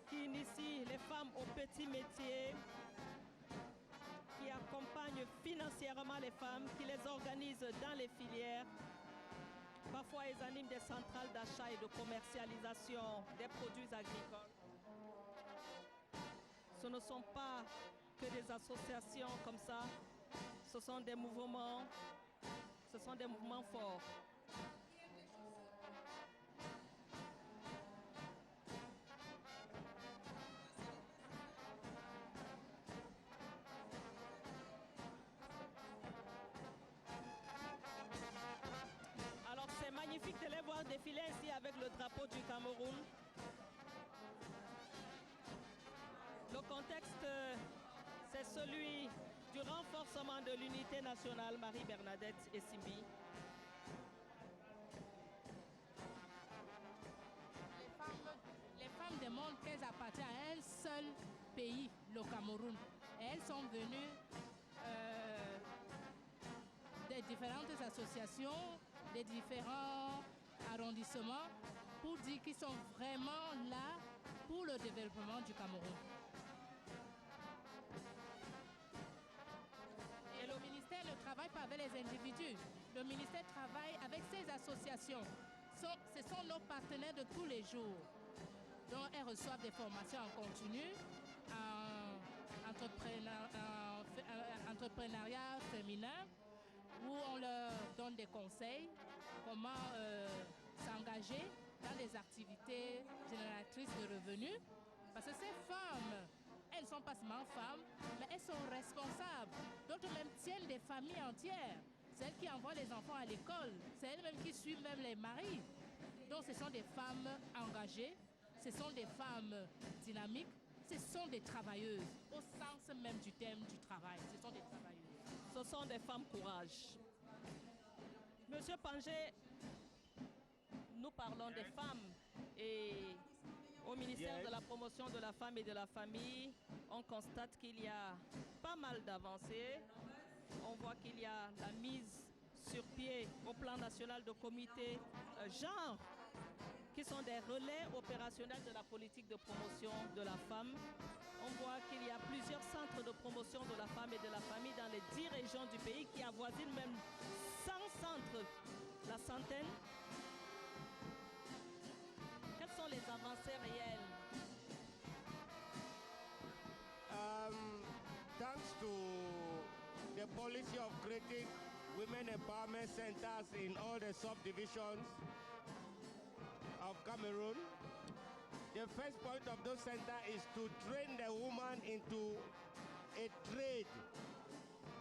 B: qui initient les femmes aux petits métiers, qui accompagnent financièrement les femmes, qui les organisent dans les filières. Parfois, ils animent des centrales d'achat et de commercialisation des produits agricoles. Ce ne sont pas que des associations comme ça, ce sont des mouvements forts. Alors c'est magnifique de les voir défiler ici avec le drapeau du Cameroun. Le contexte, c'est celui du renforcement de l'unité nationale Marie-Bernadette Essimbi.
D: Les femmes demandent qu'elles appartiennent à un seul pays, le Cameroun. Et elles sont venues des différentes associations, des différents arrondissements pour dire qu'ils sont vraiment là pour le développement du Cameroun. Et le ministère ne travaille pas avec les individus. Le ministère travaille avec ces associations. ce sont nos partenaires de tous les jours. Donc, elles reçoivent des formations en continu, en entrepreneuriat féminin, où on leur donne des conseils, comment s'engager dans des activités génératrices de revenus. Parce que ces femmes, elles ne sont pas seulement femmes, mais elles sont responsables. D'autres même tiennent des familles entières. C'est elles qui envoient les enfants à l'école. C'est elles-mêmes qui suivent même les maris. Donc ce sont des femmes engagées, ce sont des femmes dynamiques, ce sont des travailleuses, au sens même du terme du travail. Ce sont des travailleuses.
B: Ce sont des femmes courage. Monsieur Pangé, nous parlons des femmes et au ministère de la promotion de la femme et de la famille, on constate qu'il y a pas mal d'avancées. On voit qu'il y a la mise sur pied au plan national de comités genre qui sont des relais opérationnels de la politique de promotion de la femme. On voit qu'il y a plusieurs centres de promotion de la femme et de la famille dans les 10 régions du pays qui avoisinent même 100 centres, la centaine. Quelles sont les avancées réelles?
C: Thanks to the policy of creating women empowerment centers in all the subdivisions of Cameroon, the first point of those centers is to train the woman into a trade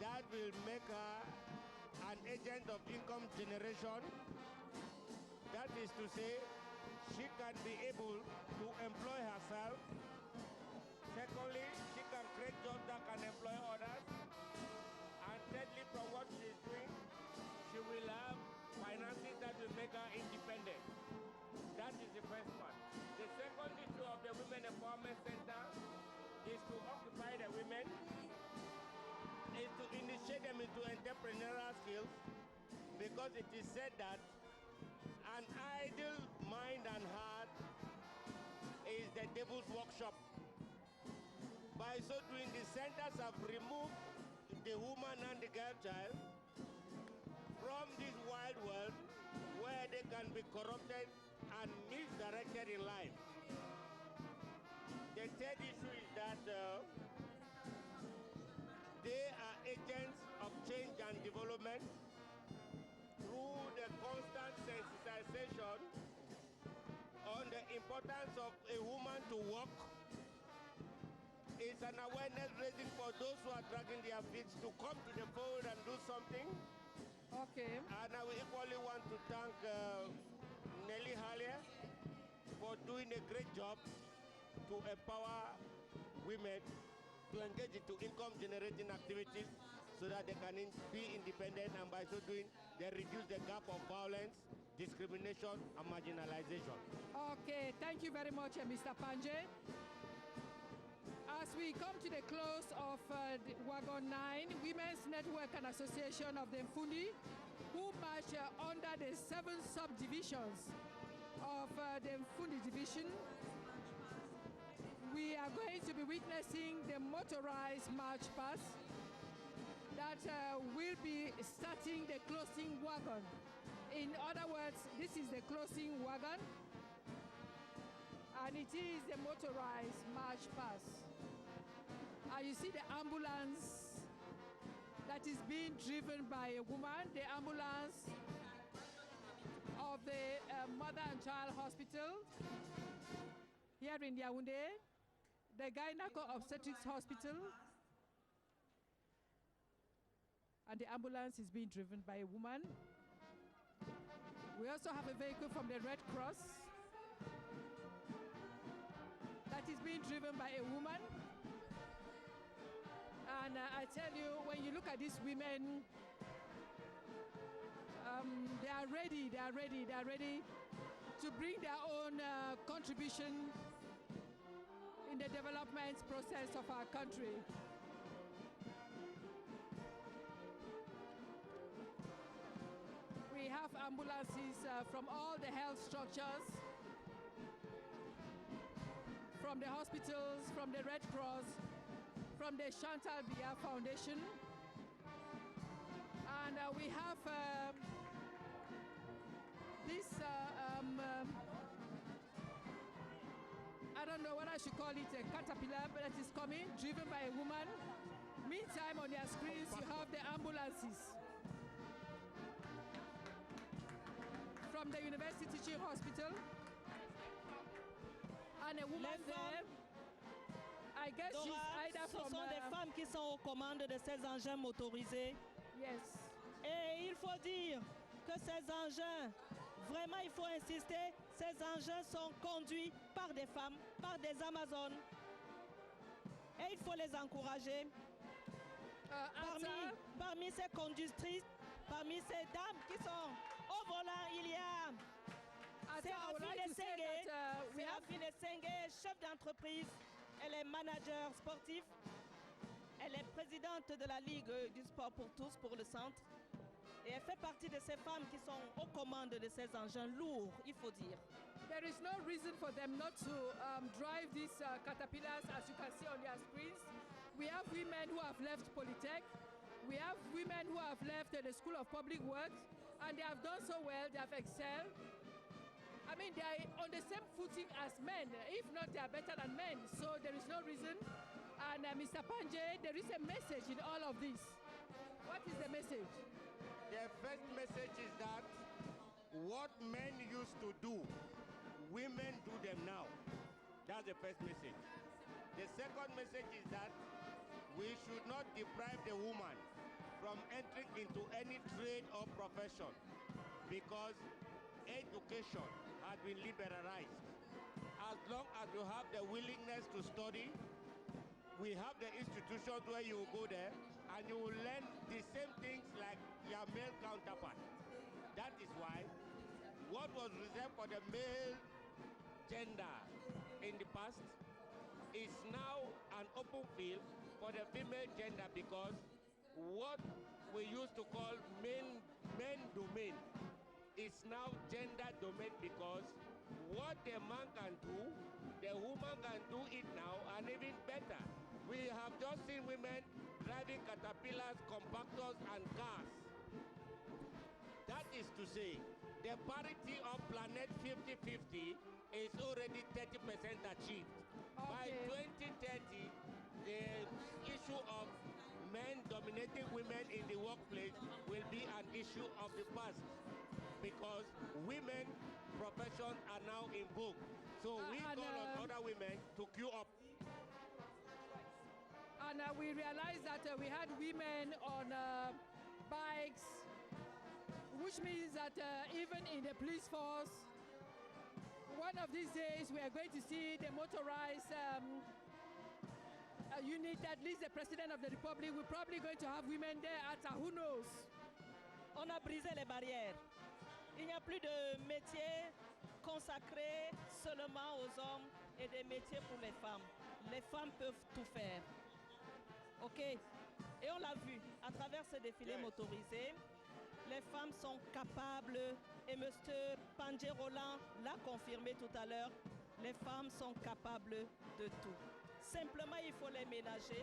C: that will make her an agent of income generation. That is to say, she can be able to employ herself. Secondly, she can create jobs that can employ others. And thirdly, from what she is doing, she will have finances that will make her independent. That is the first part. The second issue of the Women Empowerment Center is to occupy the women, is to initiate them into entrepreneurial skills, because it is said that an idle mind and heart is the devil's workshop. By so doing, the centers have removed the woman and the girl child from this wild world where they can be corrupted and misdirected in life. The third issue is that they are agents of change and development through the constant sensitization on the importance of a woman to work. It's an awareness raising for those who are dragging their feet to come to the fold and do something.
A: Okay.
C: And I will equally want to thank Nelly Halia for doing a great job to empower women to engage into income generating activities so that they can be independent, and by so doing, they reduce the gap of violence, discrimination, and marginalization.
A: Okay, thank you very much, Mr. Panje. As we come to the close of the Wagon 9, Women's Network and Association of the Mfundi, who march under the 7 subdivisions of the Mfundi division, we are going to be witnessing the motorized march past that will be starting the closing wagon. In other words, this is the closing wagon, and it is the motorized march past. You see the ambulance that is being driven by a woman, the ambulance of the Mother and Child Hospital here in Yaoundé, the Gynecological Obstetrics Hospital, and the ambulance is being driven by a woman. We also have a vehicle from the Red Cross that is being driven by a woman. And I tell you, when you look at these women, they are ready to bring their own contribution in the development process of our country. We have ambulances from all the health structures, from the hospitals, from the Red Cross, from the Chantal Biya Foundation, and we have this don't know what I should call it, a caterpillar that is coming, driven by a woman. Meantime, on your screens, you have the ambulances from the University Teaching Hospital. And a woman there, I guess
B: Dora,
A: she's either
B: ce
A: from...
B: sont des femmes qui sont aux commandes de ces engins motorisés.
A: Yes.
B: Et il faut dire que ces engins, vraiment il faut insister, ces engins sont conduits par des femmes, par des Amazones. Et il faut les encourager. Parmi ces conductrices, parmi ces dames qui sont au volant, il y a Séraphine Essenge, chef d'entreprise. Elle est manager sportif. Elle est présidente de la Ligue du sport pour tous, pour le centre. Et elle fait partie de ces femmes qui sont aux commandes de ces engins lourds, il faut dire.
A: There is no reason for them not to drive these caterpillars, as you can see on their screens. We have women who have left Polytech. We have women who have left the School of Public Works, and they have done so well, they have excelled. I mean, they are on the same footing as men. If not, they are better than men. So there is no reason. And Mr. Panje, there is a message in all of this. What is the message?
C: The first message is that what men used to do, women do them now. That's the first message. The second message is that we should not deprive the woman from entering into any trade or profession, because education has been liberalized. As long as you have the willingness to study, we have the institutions where you will go there and you will learn the same things like your male counterpart. That is why what was reserved for the male gender in the past is now an open field for the female gender, because what we used to call men domain is now gender domain, because what the man can do, the woman can do it now, and even better. We have just seen women driving caterpillars, compactors, and cars. That is to say, the parity of planet 50-50 is already 30% achieved. By 2030, the issue of men dominating women in the workplace will be an issue of the past, because women professions are now in vogue. So we call on other women to queue up.
A: And we realized that we had women on bikes, which means that even in the police force, one of these days we are going to see the motorized unit. At least the President of the Republic, we're probably going to have women there at who knows.
B: On a brisé les barrières. Il n'y a plus de métiers consacrés seulement aux hommes et des métiers pour les femmes. Les femmes peuvent tout faire. OK? Et on l'a vu à travers ce défilé motorisé. Les femmes sont capables, et M. Panje Roland l'a confirmé tout à l'heure, les femmes sont capables de tout. Simplement, il faut les ménager,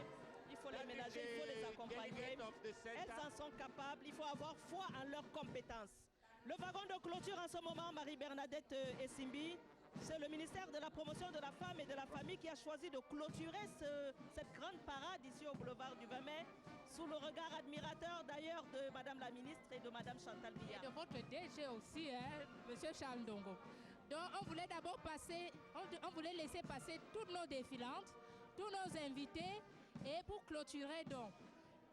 B: il faut les ménager, il faut les accompagner. Elles en sont capables, il faut avoir foi en leurs compétences. Le wagon de clôture en ce moment, Marie-Bernadette Essimbi, c'est le ministère de la Promotion de la Femme et de la Famille qui a choisi de clôturer cette grande parade ici au boulevard du 20 mai, sous le regard admirateur d'ailleurs de Madame la Ministre et de Madame Chantal Biya.
D: Et de votre DG aussi, Monsieur Charles Ndongo. Donc on voulait d'abord passer, on voulait laisser passer toutes nos défilantes, tous nos invités, et pour clôturer donc.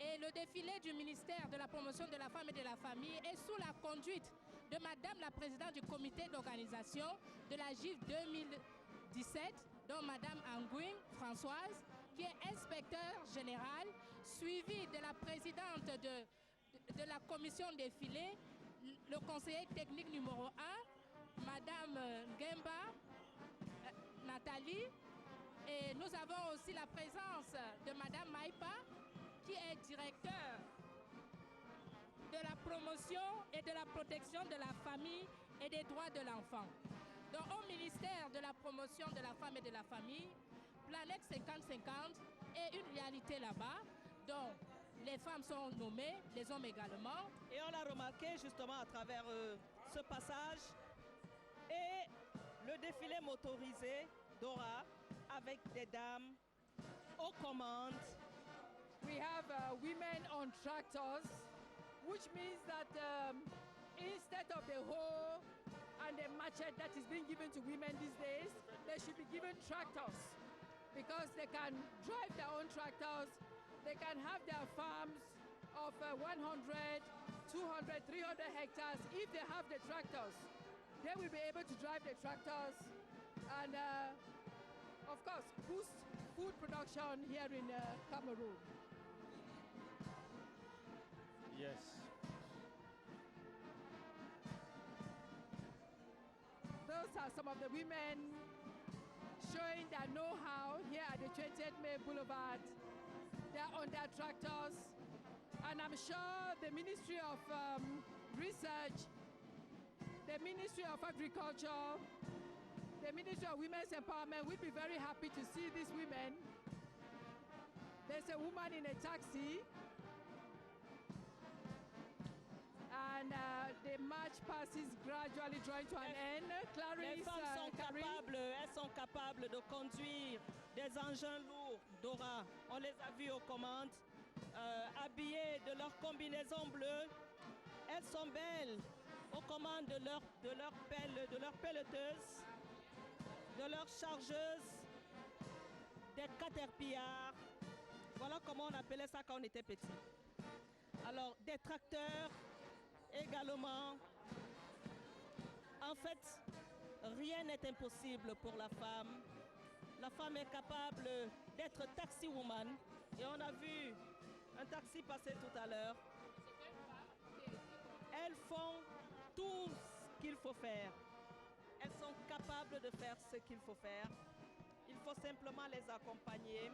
D: Et le défilé du ministère de la Promotion de la Femme et de la Famille est sous la conduite de Madame la Présidente du comité d'organisation de la GIF 2017, dont Madame Angouin Françoise, qui est inspecteur général, suivie de la présidente de la commission défilé, le conseiller technique numéro 1, Madame Gemba Nathalie, et nous avons aussi la présence de Madame Maïpa, qui est directeur de la promotion et de la protection de la famille et des droits de l'enfant. Donc au ministère de la promotion de la femme et de la famille, Planète 50-50 est une réalité là-bas. Donc les femmes sont nommées, les hommes également.
B: Et on l'a remarqué justement à travers ce passage. Et le défilé motorisé, Dora, avec des dames aux commandes.
A: We have women on tractors, which means that instead of the hoe and the machete that is being given to women these days, they should be given tractors because they can drive their own tractors. They can have their farms of 100, 200, 300 hectares if they have the tractors. They will be able to drive the tractors and, of course, boost food production here in Cameroon.
C: Yes.
A: Those are some of the women showing their know-how here at the 20th May Boulevard. They're on their tractors, and I'm sure the Ministry of Research, the Ministry of Agriculture, the Ministry of Women's Empowerment will be very happy to see these women. There's a woman in a taxi, and the march passes gradually drawing to an end.
B: Les
A: Clarisse,
B: femmes
A: Karine.
B: elles sont capables de conduire des engins lourds, Dora. On les a vues aux commandes, habillées de leur combinaison bleue. Elles sont belles aux commandes de leur pelleteuses, de leurs chargeuses, des caterpillars. Voilà comment on appelait ça quand on était petit. Alors, des tracteurs également. En fait, rien n'est impossible pour la femme. La femme est capable d'être taxi woman. Et on a vu un taxi passer tout à l'heure. Elles font tout ce qu'il faut faire. Elles sont capables de faire ce qu'il faut faire. Il faut simplement les accompagner.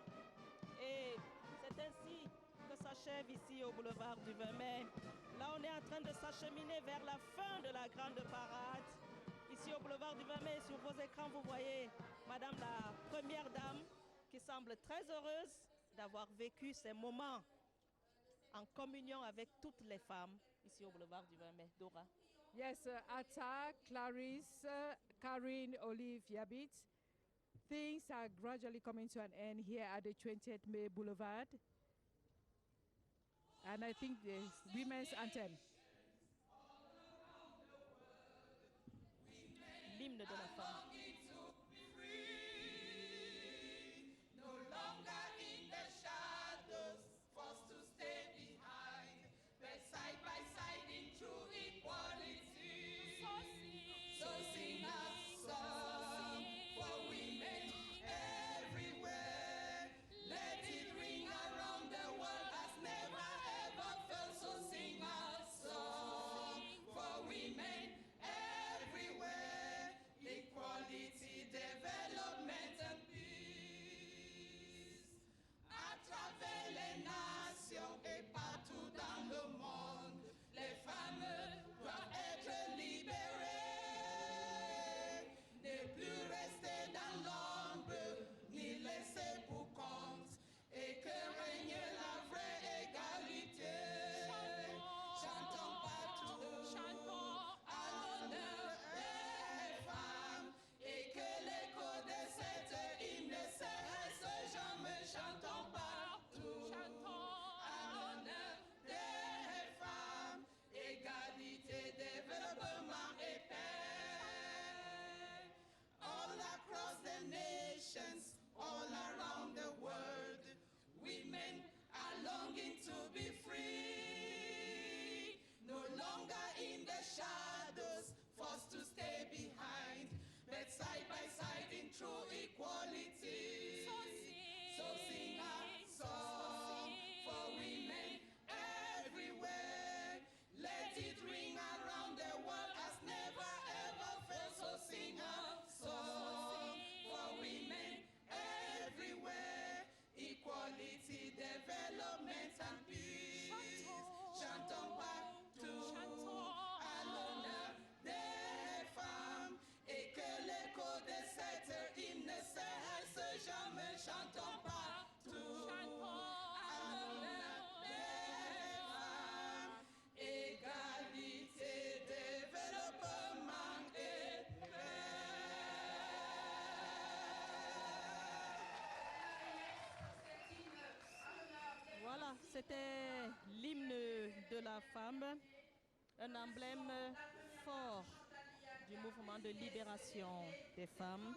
B: Et c'est ainsi que s'achève ici au boulevard du 20 mai. Là, on est en train de s'acheminer vers la fin de la grande parade. Ici au boulevard du 20 mai, sur vos écrans, vous voyez Madame la Première Dame qui semble très heureuse d'avoir vécu ces moments en communion avec toutes les femmes ici au boulevard du 20 mai. Dora.
A: Yes, Atta, Clarisse, Karine, Olive, Yabit. Things are gradually coming to an end here at the 20th May Boulevard. And I think the women's anthem.
B: L'hymne de la femme.
E: Equality.
B: c'était l'hymne de la femme, un emblème fort du mouvement de libération des femmes.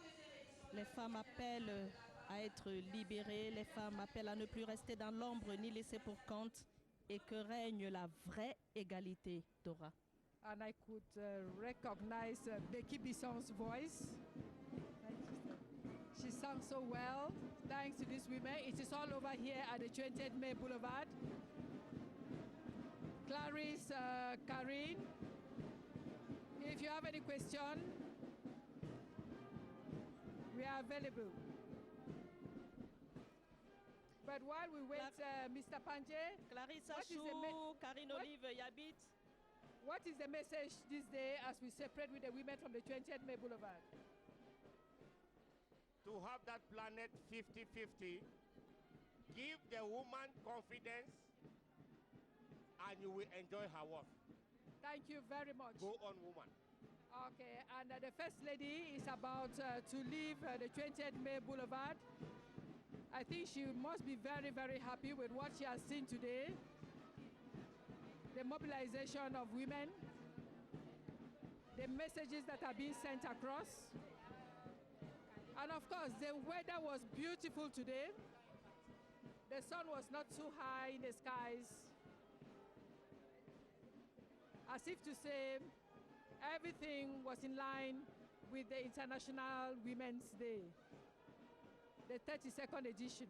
B: Les femmes appellent à être libérées, les femmes appellent à ne plus rester dans l'ombre ni laissées pour compte et que règne la vraie égalité, Dora.
A: And I could recognize Becky Bisson's voice. She sang so well, thanks to these women. It is all over here at the 20th May Boulevard. Clarice, Karine, if you have any question, we are available. But while we wait, Mr. Panje,
B: Clarissa
A: what is
B: Chou,
A: the
B: Karine
A: what-
B: Olive Yabit.
A: what is the message this day as we separate with the women from the 20th May Boulevard?
C: To have that planet 50-50, give the woman confidence and you will enjoy her work.
A: Thank you very much.
C: Go on, woman.
A: Okay, and the First Lady is about to leave the 20th May Boulevard. I think she must be very, very happy with what she has seen today. The mobilization of women, the messages that are being sent across. And of course, the weather was beautiful today. The sun was not too high in the skies. As if to say, everything was in line with the International Women's Day, the 32nd edition.